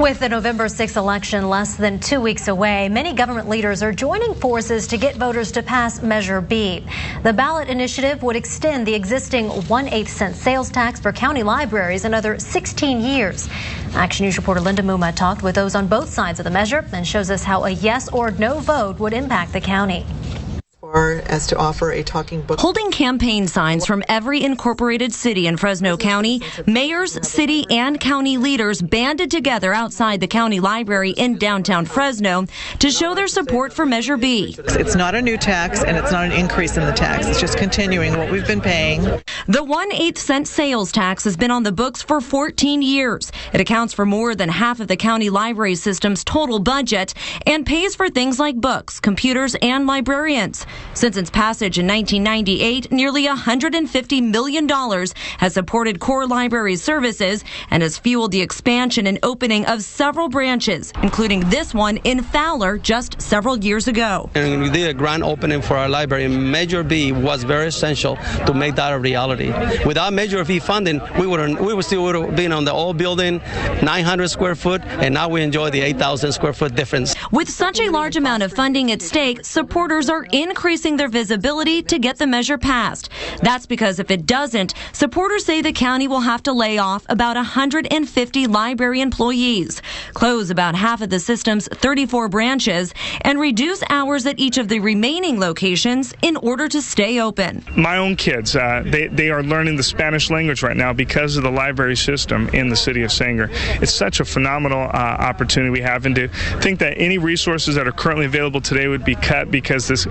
With the November 6th election less than 2 weeks away, many government leaders are joining forces to get voters to pass Measure B. The ballot initiative would extend the existing 1/8 cent sales tax for county libraries another 16 years. Action News reporter Linda Muma talked with those on both sides of the measure and shows us how a yes or no vote would impact the county. As to offer a talking book. Holding campaign signs from every incorporated city in Fresno County, mayors, city, and county leaders banded together outside the county library in downtown Fresno to show their support for Measure B. It's not a new tax, and it's not an increase in the tax. It's just continuing what we've been paying. The 1/8 cent sales tax has been on the books for 14 years. It accounts for more than half of the county library system's total budget and pays for things like books, computers, and librarians. Since its passage in 1998, nearly $150 million has supported core library services and has fueled the expansion and opening of several branches, including this one in Fowler just several years ago. And we did a grand opening for our library. Measure B was very essential to make that a reality. Without Measure B funding, we would still have been on the old building, 900 square foot, and now we enjoy the 8,000 square foot difference. With such a large amount of funding at stake, supporters are increasing their visibility to get the measure passed. That's because if it doesn't, supporters say the county will have to lay off about 150 library employees, close about half of the system's 34 branches, and reduce hours at each of the remaining locations in order to stay open. My own kids, they are learning the Spanish language right now because of the library system in the city of Sanger. It's such a phenomenal opportunity we have, and to think that any resources that are currently available today would be cut because this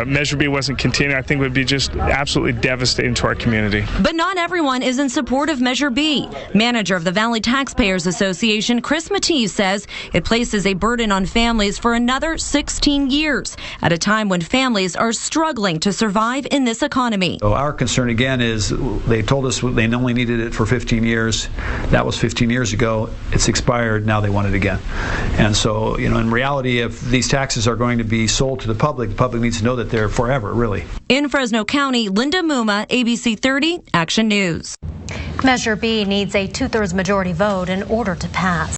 Measure B wasn't continuing, I think would be just absolutely devastating to our community. But not everyone is in support of Measure B. Manager of the Valley Taxpayers Association, Chris Matee, says it places a burden on families for another 16 years at a time when families are struggling to survive in this economy. So our concern again is they told us they only needed it for 15 years. That was 15 years ago. It's expired. Now they want it again. And so, in reality, if these taxes are going to be sold to the public needs to know that they're forever, really. In Fresno County, Linda Muma, ABC 30, Action News. Measure B needs a 2/3 majority vote in order to pass.